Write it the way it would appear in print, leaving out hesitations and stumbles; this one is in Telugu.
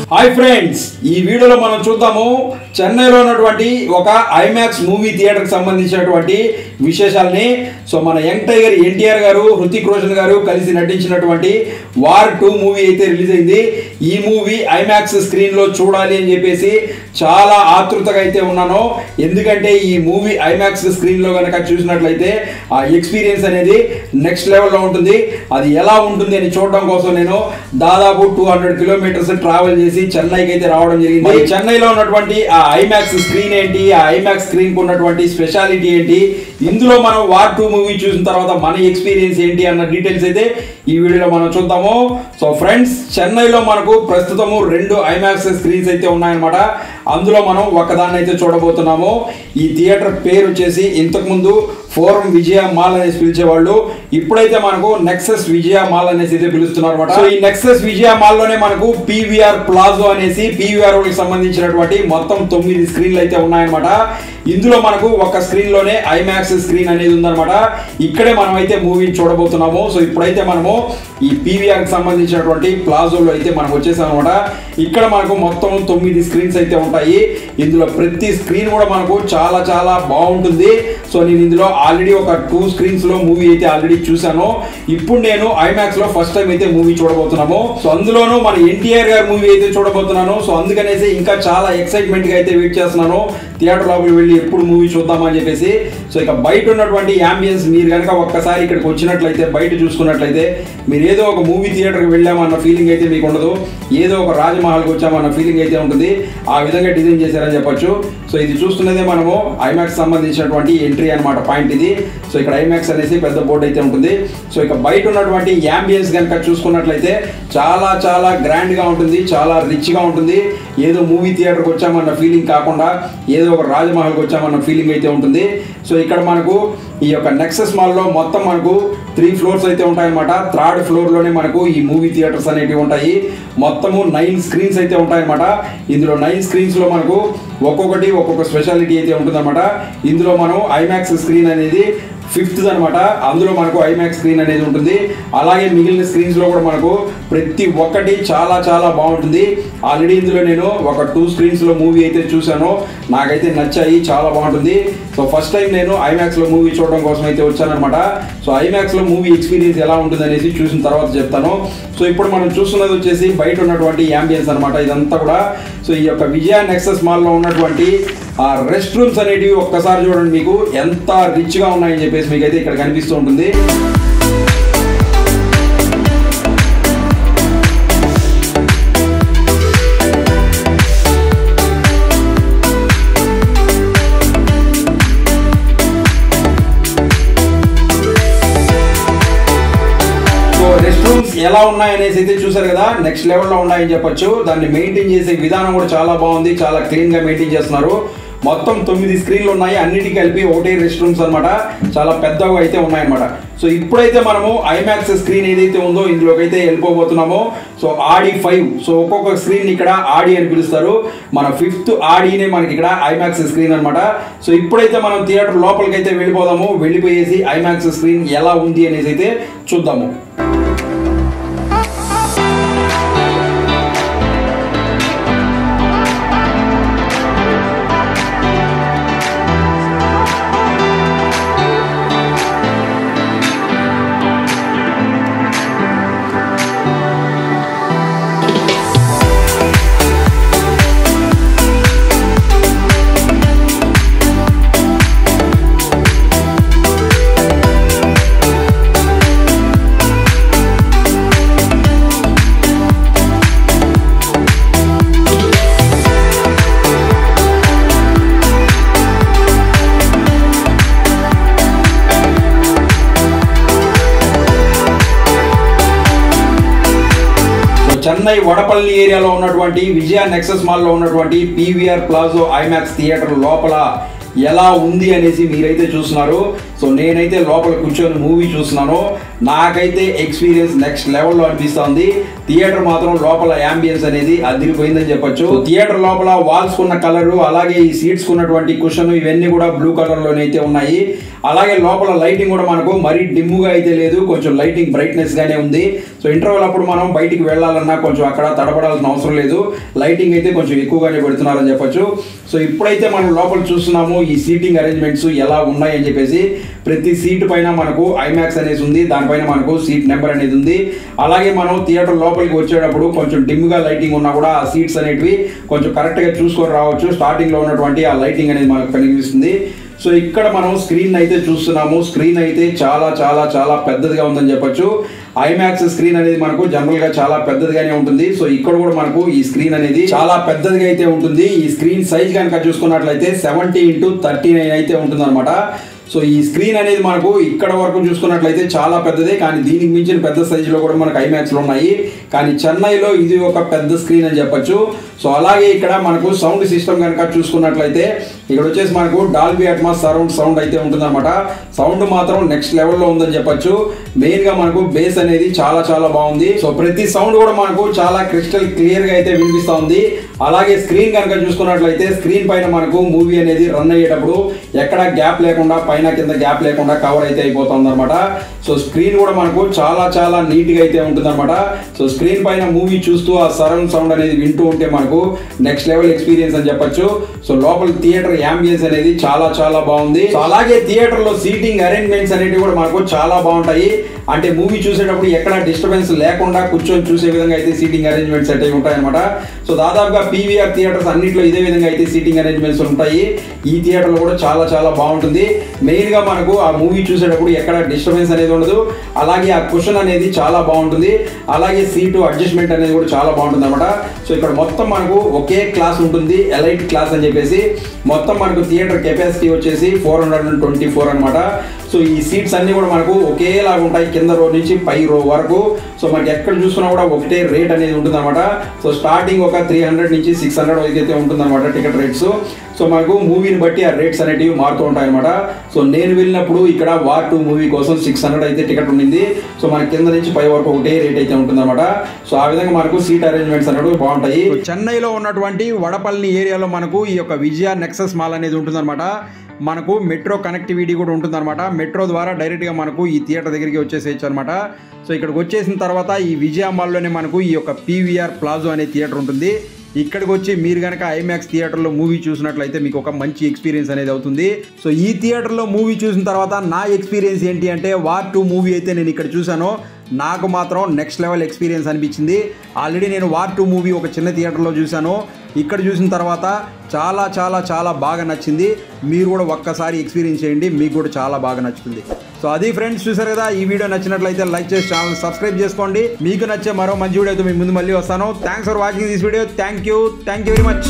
హాయ్ ఫ్రెండ్స్, ఈ వీడియోలో మనం చూద్దాము చెన్నైలో ఉన్నటువంటి ఒక ఐమాక్స్ మూవీ థియేటర్కి సంబంధించినటువంటి విశేషాలని. సో మన యంగ్ టైగర్ ఎన్టీఆర్ గారు, హృతిక్ రోషన్ గారు కలిసి నటించినటువంటి వార్ 2 మూవీ అయితే రిలీజ్ అయింది. ఈ మూవీ ఐమాక్స్ స్క్రీన్లో చూడాలి అని చెప్పేసి చాలా ఆతృతగా అయితే ఉన్నాను. ఎందుకంటే ఈ మూవీ ఐమాక్స్ స్క్రీన్లో కనుక చూసినట్లయితే ఆ ఎక్స్పీరియన్స్ అనేది నెక్స్ట్ లెవెల్లో ఉంటుంది. అది ఎలా ఉంటుంది అని చూడడం కోసం నేను దాదాపు 200 కిలోమీటర్స్ ట్రావెల్ చేసి చెన్నైకి అయితే రావడం జరిగింది. చెన్నైలో ఉన్నటువంటి ఆ ఐమాక్స్ స్క్రీన్ ఏంటి, ఆ ఐమాక్స్ స్క్రీన్ కు ఉన్నటువంటి స్పెషాలిటీ ఏంటి, ఇందులో మనం వార్ 2 మూవీ చూసిన తర్వాత మన ఎక్స్పీరియన్స్ ఏంటి అన్న డీటెయిల్స్ అయితే ఈ వీడియోలో మనం చూద్దాము. సో ఫ్రెండ్స్, చెన్నైలో మనకు ప్రస్తుతము 2 ఐమాక్స్ స్క్రీన్స్ అయితే ఉన్నాయన్నమాట. అందులో మనం ఒకదాన్ని అయితే చూడబోతున్నాము. ఈ థియేటర్ పేరు వచ్చేసి ఇంతకుముందు ఫోరం విజయ మాల్ అనేసి పిలిచేవాళ్ళు, ఇప్పుడైతే మనకు నెక్సస్ విజయ మాల్ అనేసి అయితే పిలుస్తున్నారు అనమాట. సో ఈ నెక్సస్ విజయ మాల్ లోనే మనకు పీవీఆర్ ప్లాజో అనేసి పీవీఆర్ కి సంబంధించినటువంటి మొత్తం 9 స్క్రీన్లు అయితే ఉన్నాయన్నమాట. ఇందులో మనకు ఒక స్క్రీన్ లోనే ఐమాక్స్ స్క్రీన్ అనేది ఉందన్నమాట. ఇక్కడే మనం అయితే మూవీని చూడబోతున్నాము. సో ఇప్పుడైతే మనము ఈ పీవీఆర్ కి సంబంధించినటువంటి ప్లాజోలో అయితే మనం వచ్చేసాం అనమాట. ఇక్కడ మనకు మొత్తం 9 స్క్రీన్స్ అయితే ఉంటాయి. ఇందులో ప్రతి స్క్రీన్ కూడా మనకు చాలా చాలా బాగుంటుంది. సో నేను ఇందులో ఆల్రెడీ ఒక 2 స్క్రీన్స్ లో మూవీ అయితే ఆల్రెడీ చూసాను. ఇప్పుడు నేను ఐమాక్స్ లో ఫస్ట్ టైం అయితే మూవీ చూడబోతున్నాము. సో అందులోనూ మన ఎన్టీఆర్ గారి మూవీ అయితే చూడబోతున్నాను. సో అందుకనేసి ఇంకా చాలా ఎక్సైట్మెంట్ గా అయితే వెయిట్ చేస్తున్నాను, థియేటర్ లోపలికి వెళ్ళి ఎప్పుడు మూవీ చూద్దామని చెప్పేసి. సో ఇక బయట ఉన్నటువంటి యాంబియన్స్ మీరు కనుక ఒక్కసారి ఇక్కడికి వచ్చినట్లయితే, బయట చూసుకున్నట్లయితే, మీరు ఏదో ఒక మూవీ థియేటర్కి వెళ్ళామన్న ఫీలింగ్ అయితే మీకు ఉండదు. ఏదో ఒక రాజమహల్కి వచ్చామన్న ఫీలింగ్ అయితే ఉంటుంది. ఆ విధంగా డిజైన్ చేశారని చెప్పొచ్చు. సో ఇది చూస్తున్నదే మనము ఐమాక్స్ సంబంధించినటువంటి ఎంట్రీ అనమాట, పాయింట్ ఇది. సో ఇక్కడ ఐమాక్స్ అనేసి పెద్ద బోర్డు అయితే ఉంటుంది. సో ఇక బయట ఉన్నటువంటి యాంబియన్స్ కనుక చూసుకున్నట్లయితే చాలా చాలా గ్రాండ్ గా ఉంటుంది, చాలా రిచ్ గా ఉంటుంది. ఏదో మూవీ థియేటర్కి వచ్చామన్న ఫీలింగ్ కాకుండా ఏదో ఒక రాజమహల్కి వచ్చామన్న ఫీలింగ్ అయితే ఉంటుంది. సో ఇక్కడ మనకు ఈ యొక్క నెక్సస్ మాల్లో మొత్తం మనకు 3 ఫ్లోర్స్ అయితే ఉంటాయన్నమాట. 3rd ఫ్లోర్ లోనే మనకు ఈ మూవీ థియేటర్స్ అనేవి ఉంటాయి. మొత్తము 9 స్క్రీన్స్ అయితే ఉంటాయన్నమాట. ఇందులో 9 స్క్రీన్స్ లో మనకు ఒక్కొక్కటి ఒక్కొక్క స్పెషాలిటీ అయితే ఉంటుందన్నమాట. ఇందులో మనం ఐమాక్స్ స్క్రీన్ అనేది 5th అనమాట. అందులో మనకు ఐమాక్స్ స్క్రీన్ అనేది ఉంటుంది. అలాగే మిగిలిన స్క్రీన్స్ లో కూడా మనకు ప్రతి ఒక్కటి చాలా చాలా బాగుంటుంది. ఆల్రెడీ ఇందులో నేను ఒక 2 స్క్రీన్స్ లో మూవీ అయితే చూశాను, నాకైతే నచ్చాయి, చాలా బాగుంటుంది. సో ఫస్ట్ టైం నేను ఐమాక్స్ లో మూవీ చూడడం కోసం అయితే వచ్చానమాట. సో ఐమాక్స్ లో మూవీ ఎక్స్పీరియన్స్ ఎలా ఉంటుంది అనేసి చూసిన తర్వాత చెప్తాను. సో ఇప్పుడు మనం చూస్తున్నది వచ్చేసి బయట ఉన్నటువంటి యాంబియన్స్ అనమాట ఇదంతా కూడా. సో ఈ యొక్క విజయ నెక్సస్ మాల్ లో ఉన్నటువంటి ఆ రెస్ట్ రూమ్స్ అనేటివి ఒక్కసారి చూడండి, మీకు ఎంత రిచ్ గా ఉన్నాయని చెప్పేసి మీకైతే ఇక్కడ కనిపిస్తూ ఉంటుంది. రెస్ట్ రూమ్స్ ఎలా ఉన్నాయనేసి అయితే చూసారు కదా, నెక్స్ట్ లెవెల్లో ఉన్నాయని చెప్పొచ్చు. దాన్ని మెయింటైన్ చేసే విధానం కూడా చాలా బాగుంది, చాలా క్లీన్ గా మెయింటైన్ చేస్తున్నారు. మొత్తం 9 స్క్రీన్లు ఉన్నాయి, అన్నిటికీ కలిపి ఒకటే రెస్ట్ రూమ్స్ అనమాట. చాలా పెద్దగా అయితే ఉన్నాయన్నమాట. సో ఇప్పుడైతే మనము ఐమాక్స్ స్క్రీన్ ఏదైతే ఉందో ఇందులోకి అయితే వెళ్ళిపోబోతున్నామో. సో ఆడి 5, సో ఒక్కొక్క స్క్రీన్ ఇక్కడ ఆడి అని పిలుస్తారు. మన 5th ఆడినే మనకి ఇక్కడ ఐమాక్స్ స్క్రీన్ అనమాట. సో ఇప్పుడైతే మనం థియేటర్ లోపలికి అయితే వెళ్ళిపోదాము. వెళ్ళిపోయేసి ఐమాక్స్ స్క్రీన్ ఎలా ఉంది అనేసి అయితే చూద్దాము. చెన్నై వడపల్లి ఏరియాలో ఉన్నటువంటి విజయ నెక్సస్ మాల్లో ఉన్నటువంటి పీవీఆర్ ప్లాజో ఐమాక్స్ థియేటర్ లోపల ఎలా ఉంది అనేసి మీరైతే చూస్తున్నారు. సో నేనైతే లోపల కూర్చొని మూవీ చూస్తున్నాను. నాకైతే ఎక్స్పీరియన్స్ నెక్స్ట్ లెవెల్లో అనిపిస్తుంది. థియేటర్ మాత్రం లోపల యాంబియన్స్ అనేది అదిరిపోయిందని చెప్పొచ్చు. థియేటర్ లోపల వాల్స్ కున్న కలర్, అలాగే ఈ సీట్స్ కున్నటువంటి కుషన్ ఇవన్నీ కూడా బ్లూ కలర్ లోనైతే ఉన్నాయి. అలాగే లోపల లైటింగ్ కూడా మనకు మరీ డిమ్ముగా అయితే లేదు, కొంచెం లైటింగ్ బ్రైట్నెస్ గానే ఉంది. సో ఇంటర్వెల్ అప్పుడు మనం బయటికి వెళ్ళాలన్నా కొంచెం అక్కడ తడబడాల్సిన అవసరం లేదు. లైటింగ్ అయితే కొంచెం ఎక్కువగానే పెడుతున్నారని చెప్పొచ్చు. సో ఇప్పుడైతే మనం లోపల చూస్తున్నాము ఈ సీటింగ్ అరేంజ్మెంట్స్ ఎలా ఉన్నాయని చెప్పేసి. ప్రతి సీట్ పైన మనకు ఐమాక్స్ అనేది ఉంది, దానిపైన మనకు సీట్ నెంబర్ అనేది ఉంది. అలాగే మనం థియేటర్ లోపలికి వచ్చేటప్పుడు కొంచెం డిమ్గా లైటింగ్ ఉన్నా కూడా ఆ సీట్స్ అనేటివి కొంచెం కరెక్ట్గా చూసుకొని రావచ్చు. స్టార్టింగ్లో ఉన్నటువంటి ఆ లైటింగ్ అనేది మనకు కనిపిస్తుంది. సో ఇక్కడ మనం స్క్రీన్ అయితే చూస్తున్నాము. స్క్రీన్ అయితే చాలా చాలా చాలా పెద్దదిగా ఉందని చెప్పొచ్చు. ఐమాక్స్ స్క్రీన్ అనేది మనకు జనరల్ గా చాలా పెద్దదిగానే ఉంటుంది. సో ఇక్కడ కూడా మనకు ఈ స్క్రీన్ అనేది చాలా పెద్దదిగా అయితే ఉంటుంది. ఈ స్క్రీన్ సైజ్ కనుక చూసుకున్నట్లయితే 70x39 అయితే ఉంటుంది అనమాట. సో ఈ స్క్రీన్ అనేది మనకు ఇక్కడ వరకు చూసుకున్నట్లయితే చాలా పెద్దదే, కానీ దీనికి మించిన పెద్ద సైజులో కూడా మనకు ఐమాక్స్లో ఉన్నాయి. కానీ చెన్నైలో ఇది ఒక పెద్ద స్క్రీన్ అని చెప్పొచ్చు. సో అలాగే ఇక్కడ మనకు సౌండ్ సిస్టమ్ కనుక చూసుకున్నట్లయితే ఇక్కడ వచ్చేసి మనకు డాల్బీ అట్మాస్ సరౌండ్ సౌండ్ అయితే ఉంటుందన్నమాట. సౌండ్ మాత్రం నెక్స్ట్ లెవెల్లో ఉందని చెప్పొచ్చు. మెయిన్గా మనకు బేస్ అనేది చాలా చాలా బాగుంది. సో ప్రతి సౌండ్ కూడా మనకు చాలా క్రిస్టల్ క్లియర్గా అయితే వినిపిస్తూ ఉంది. అలాగే స్క్రీన్ కనుక చూసుకున్నట్లయితే స్క్రీన్ పైన మనకు మూవీ అనేది రన్ అయ్యేటప్పుడు ఎక్కడ గ్యాప్ లేకుండా, పైన కింద గ్యాప్ లేకుండా కవర్ అయితే అయిపోతుంది అనమాట. సో స్క్రీన్ కూడా మనకు చాలా చాలా నీట్గా అయితే ఉంటుంది అనమాట. సో స్క్రీన్ పైన మూవీ చూస్తూ ఆ సరౌండ్ సౌండ్ అనేది వింటూ ఉంటే మనకు నెక్స్ట్ లెవెల్ ఎక్స్పీరియన్స్ అని చెప్పొచ్చు. సో లోపల థియేటర్ యాంబియన్స్ అనేది చాలా చాలా బాగుంది. సో అలాగే థియేటర్ లో సీటింగ్ అరేంజ్మెంట్స్ అనేవి కూడా మనకు చాలా బాగుంటాయి. అంటే మూవీ చూసేటప్పుడు ఎక్కడ డిస్టర్బెన్స్ లేకుండా కూర్చొని చూసే విధంగా అయితే సీటింగ్ అరేంజ్మెంట్స్ అయితే ఉంటాయి అనమాట. సో దాదాపుగా పీవీఆర్ థియేటర్స్ అన్నింటిలో ఇదే విధంగా అయితే సీటింగ్ అరేంజ్మెంట్స్ ఉంటాయి. ఈ థియేటర్లో కూడా చాలా చాలా బాగుంటుంది. మెయిన్గా మనకు ఆ మూవీ చూసేటప్పుడు ఎక్కడ డిస్టర్బెన్స్ అనేది ఉండదు. అలాగే ఆ కుషన్ అనేది చాలా బాగుంటుంది. అలాగే సీటు అడ్జస్ట్మెంట్ అనేది కూడా చాలా బాగుంటుంది అనమాట. సో ఇక్కడ మొత్తం మనకు ఒకే క్లాస్ ఉంటుంది, ఎలైట్ క్లాస్ అని చెప్పేసి. మొత్తం మనకు థియేటర్ కెపాసిటీ వచ్చేసి 424 అనమాట. సో ఈ సీట్స్ అన్ని కూడా మనకు ఒకేలాగా ఉంటాయి, కింద రో నుంచి పై రో వరకు. సో మనకి ఎక్కడ చూసుకున్నా కూడా ఒకటే రేట్ అనేది ఉంటుంది అనమాట. సో స్టార్టింగ్ ఒక 300 నుంచి 600 వరకు అయితే ఉంటుంది అనమాట టికెట్ రేట్స్. సో మనకు మూవీని బట్టి ఆ రేట్స్ అనేటివి మారుతూ ఉంటాయి అనమాట. సో నేను వెళ్ళినప్పుడు ఇక్కడ వార్ 2 మూవీ కోసం 600 అయితే టికెట్ ఉండింది. సో మన కింద నుంచి పై వరకు ఒకటే రేట్ అయితే ఉంటుంది అనమాట. సో ఆ విధంగా మనకు సీట్ అరేంజ్మెంట్స్ అనేవి బాగుంటాయి. చెన్నైలో ఉన్నటువంటి వడపల్లి ఏరియాలో మనకు ఈ యొక్క విజయ నెక్సస్ మాల్ అనేది ఉంటుంది అనమాట. మనకు మెట్రో కనెక్టివిటీ కూడా ఉంటుందన్నమాట. మెట్రో ద్వారా డైరెక్ట్గా మనకు ఈ థియేటర్ దగ్గరికి వచ్చేసేయచ్చు అనమాట. సో ఇక్కడికి వచ్చేసిన తర్వాత ఈ విజయ మాల్లోనే మనకు ఈ యొక్క పీవీఆర్ ప్లాజో అనే థియేటర్ ఉంటుంది. ఇక్కడికి వచ్చి మీరు కనుక ఐమాక్స్ థియేటర్లో మూవీ చూసినట్లయితే మీకు ఒక మంచి ఎక్స్పీరియన్స్ అనేది అవుతుంది. సో ఈ థియేటర్లో మూవీ చూసిన తర్వాత నా ఎక్స్పీరియన్స్ ఏంటి అంటే వార్ 2 మూవీ అయితే నేను ఇక్కడ చూశాను. నాకు మాత్రం నెక్స్ట్ లెవెల్ ఎక్స్పీరియన్స్ అనిపించింది. ఆల్రెడీ నేను వార్ 2 మూవీ ఒక చిన్న థియేటర్లో చూశాను. ఇక్కడ చూసిన తర్వాత చాలా చాలా చాలా బాగా నచ్చింది. మీరు కూడా ఒక్కసారి ఎక్స్పీరియన్స్ చేయండి, మీకు కూడా చాలా బాగా నచ్చుతుంది. సో అది ఫ్రెండ్స్, చూసారు కదా. ఈ వీడియో నచ్చినట్లయితే లైక్ చేసి ఛానల్ సబ్స్క్రైబ్ చేసుకోండి. మీకు నచ్చే మరో మంచి వీడియోతో మీ ముందు మళ్ళీ వస్తాను. Thanks for watching this video. Thank you very much.